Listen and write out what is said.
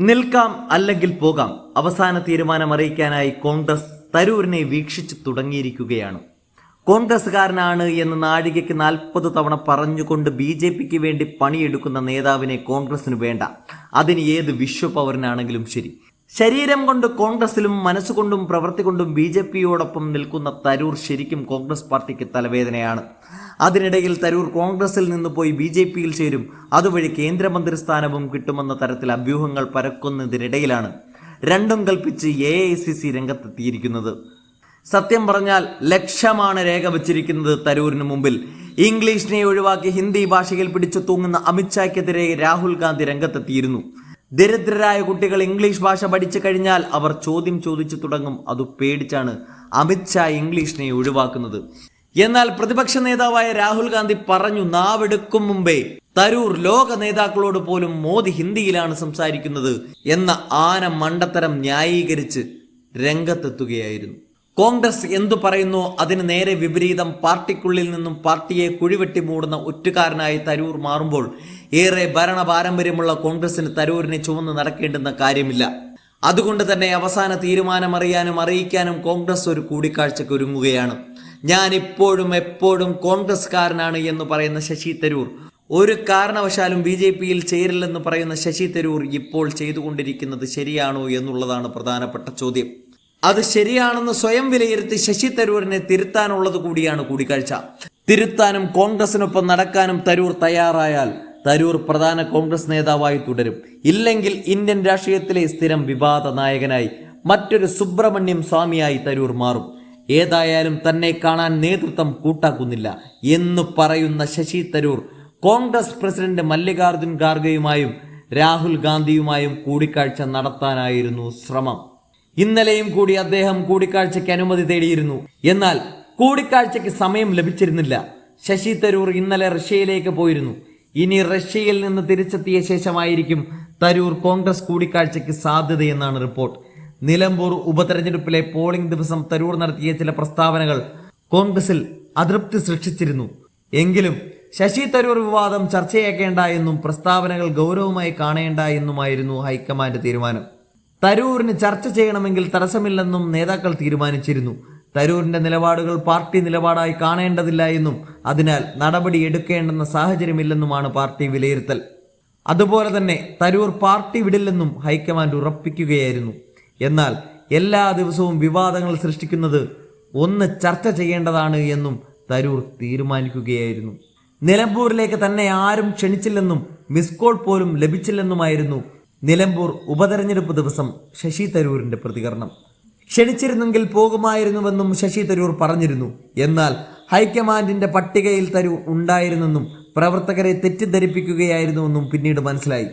നിൽക്കാം അല്ലെങ്കിൽ പോകാം. അവസാന തീരുമാനം അറിയിക്കാനായി കോൺഗ്രസ് തരൂരിനെ വീക്ഷിച്ചു തുടങ്ങിയിരിക്കുകയാണ്. കോൺഗ്രസ്സുകാരനാണ് എന്ന് നാഴികയ്ക്ക് 40 തവണ പറഞ്ഞുകൊണ്ട് BJPക്ക് വേണ്ടി പണിയെടുക്കുന്ന നേതാവിനെ കോൺഗ്രസിന് വേണ്ട. അതിന് ഏത് വിശ്വപൗരനാണെങ്കിലും ശരി. ശരീരം കൊണ്ട് കോൺഗ്രസിലും മനസ്സുകൊണ്ടും പ്രവൃത്തി കൊണ്ടും BJPയോടൊപ്പം നിൽക്കുന്ന തരൂർ ശരിക്കും കോൺഗ്രസ് പാർട്ടിക്ക് തലവേദനയാണ്. അതിനിടയിൽ തരൂർ കോൺഗ്രസിൽ നിന്ന് പോയി BJPയിൽ ചേരും, അതുവഴി കേന്ദ്രമന്ത്രി സ്ഥാനവും കിട്ടുമെന്ന തരത്തിൽ അഭ്യൂഹങ്ങൾ പരക്കുന്നതിനിടയിലാണ് രണ്ടും കൽപ്പിച്ച് AICC രംഗത്തെത്തിയിരിക്കുന്നത്. സത്യം പറഞ്ഞാൽ ലക്ഷ്യമാണ് രേഖ വച്ചിരിക്കുന്നത് തരൂരിന് മുമ്പിൽ. ഇംഗ്ലീഷിനെ ഒഴിവാക്കി ഹിന്ദി ഭാഷയിൽ പിടിച്ചു തൂങ്ങുന്ന അമിത്ഷായ്ക്കെതിരെ രാഹുൽ ഗാന്ധി രംഗത്തെത്തിയിരുന്നു. ദരിദ്രരായ കുട്ടികൾ ഇംഗ്ലീഷ് ഭാഷ പഠിച്ചു കഴിഞ്ഞാൽ അവർ ചോദ്യം ചോദിച്ചു തുടങ്ങും. അത് പേടിച്ചാണ് അമിത്ഷാ ഇംഗ്ലീഷിനെ ഒഴിവാക്കുന്നത്. എന്നാൽ പ്രതിപക്ഷ നേതാവായ രാഹുൽ ഗാന്ധി പറഞ്ഞു, നാവെടുക്കും മുമ്പേ തരൂർ ലോക നേതാക്കളോട് പോലും മോദി ഹിന്ദിയിലാണ് സംസാരിക്കുന്നത് എന്ന ആന മണ്ടത്തരം ന്യായീകരിച്ച് രംഗത്തെത്തുകയായിരുന്നു. കോൺഗ്രസ് എന്തു പറയുന്നോ അതിന് നേരെ വിപരീതം പാർട്ടിക്കുള്ളിൽ നിന്നും പാർട്ടിയെ കുഴിവെട്ടി മൂടുന്ന ഒറ്റുകാരനായി തരൂർ മാറുമ്പോൾ ഏറെ ഭരണ പാരമ്പര്യമുള്ള കോൺഗ്രസിന് തരൂരിനെ ചുമന്ന് നടക്കേണ്ടുന്ന കാര്യമില്ല. അതുകൊണ്ട് തന്നെ അവസാന തീരുമാനം അറിയിക്കാനും കോൺഗ്രസ് ഒരു കൂടിക്കാഴ്ചയ്ക്ക് ഒരുങ്ങുകയാണ്. ഞാൻ ഇപ്പോഴും എപ്പോഴും കോൺഗ്രസ്കാരനാണ് എന്ന് പറയുന്ന ശശി തരൂർ, ഒരു കാരണവശാലും BJPയിൽ ചേരില്ലെന്ന് പറയുന്ന ശശി തരൂർ ഇപ്പോൾ ചെയ്തുകൊണ്ടിരിക്കുന്നത് ശരിയാണോ എന്നുള്ളതാണ് പ്രധാനപ്പെട്ട ചോദ്യം. അത് ശരിയാണെന്ന് സ്വയം വിലയിരുത്തി ശശി തരൂരിനെ തിരുത്താനുള്ളത് കൂടിയാണ് കൂടിക്കാഴ്ച. തിരുത്താനും കോൺഗ്രസിനൊപ്പം നടക്കാനും തരൂർ തയ്യാറായാൽ തരൂർ പ്രധാന കോൺഗ്രസ് നേതാവായി തുടരും. ഇല്ലെങ്കിൽ ഇന്ത്യൻ രാഷ്ട്രീയത്തിലെ സ്ഥിരം വിവാദ നായകനായി മറ്റൊരു സുബ്രഹ്മണ്യം സ്വാമിയായി തരൂർ മാറും. ഏതായാലും തന്നെ കാണാൻ നേതൃത്വം കൂട്ടാക്കുന്നില്ല എന്ന് പറയുന്ന ശശി തരൂർ കോൺഗ്രസ് പ്രസിഡന്റ് മല്ലികാർജുൻ ഖാർഗെയുമായും രാഹുൽ ഗാന്ധിയുമായും കൂടിക്കാഴ്ച നടത്താനായിരുന്നു ശ്രമം. ഇന്നലെയും കൂടി അദ്ദേഹം കൂടിക്കാഴ്ചയ്ക്ക് അനുമതി തേടിയിരുന്നു. എന്നാൽ കൂടിക്കാഴ്ചയ്ക്ക് സമയം ലഭിച്ചിരുന്നില്ല. ശശി തരൂർ ഇന്നലെ റഷ്യയിലേക്ക് പോയിരുന്നു. ഇനി റഷ്യയിൽ നിന്ന് തിരിച്ചെത്തിയ ശേഷമായിരിക്കും തരൂർ കോൺഗ്രസ് കൂടിക്കാഴ്ചയ്ക്ക് സാധ്യതയെന്നാണ് റിപ്പോർട്ട്. നിലമ്പൂർ ഉപതെരഞ്ഞെടുപ്പിലെ പോളിംഗ് ദിവസം തരൂർ നടത്തിയ ചില പ്രസ്താവനകൾ കോൺഗ്രസിൽ അതൃപ്തി സൃഷ്ടിച്ചിരുന്നു. എങ്കിലും ശശി തരൂർ വിവാദം ചർച്ചയാക്കേണ്ട എന്നും പ്രസ്താവനകൾ ഗൗരവമായി കാണേണ്ട എന്നുമായിരുന്നു ഹൈക്കമാൻഡ് തീരുമാനം. തരൂരിന് ചർച്ച ചെയ്യണമെങ്കിൽ തടസ്സമില്ലെന്നും നേതാക്കൾ തീരുമാനിച്ചിരുന്നു. തരൂരിന്റെ നിലപാടുകൾ പാർട്ടി നിലപാടായി കാണേണ്ടതില്ല എന്നും അതിനാൽ നടപടി എടുക്കേണ്ടെന്ന സാഹചര്യമില്ലെന്നുമാണ് പാർട്ടി വിലയിരുത്തൽ. അതുപോലെ തന്നെ തരൂർ പാർട്ടി വിടില്ലെന്നും ഹൈക്കമാൻഡ് ഉറപ്പിക്കുകയായിരുന്നു. എന്നാൽ എല്ലാ ദിവസവും വിവാദങ്ങൾ സൃഷ്ടിക്കുന്നത് ഒന്ന് ചർച്ച ചെയ്യേണ്ടതാണ് എന്നും തരൂർ തീരുമാനിക്കുകയായിരുന്നു. നിലമ്പൂരിലേക്ക് തന്നെ ആരും ക്ഷണിച്ചില്ലെന്നും മിസ് കോൾ പോലും ലഭിച്ചില്ലെന്നുമായിരുന്നു നിലമ്പൂർ ഉപതെരഞ്ഞെടുപ്പ് ദിവസം ശശി തരൂരിന്റെ പ്രതികരണം. ക്ഷണിച്ചിരുന്നെങ്കിൽ പോകുമായിരുന്നുവെന്നും ശശി തരൂർ പറഞ്ഞിരുന്നു. എന്നാൽ ഹൈക്കമാൻഡിന്റെ പട്ടികയിൽ തരൂർ ഉണ്ടായിരുന്നെന്നും പ്രവർത്തകരെ തെറ്റിദ്ധരിപ്പിക്കുകയായിരുന്നുവെന്നും പിന്നീട് മനസ്സിലായി.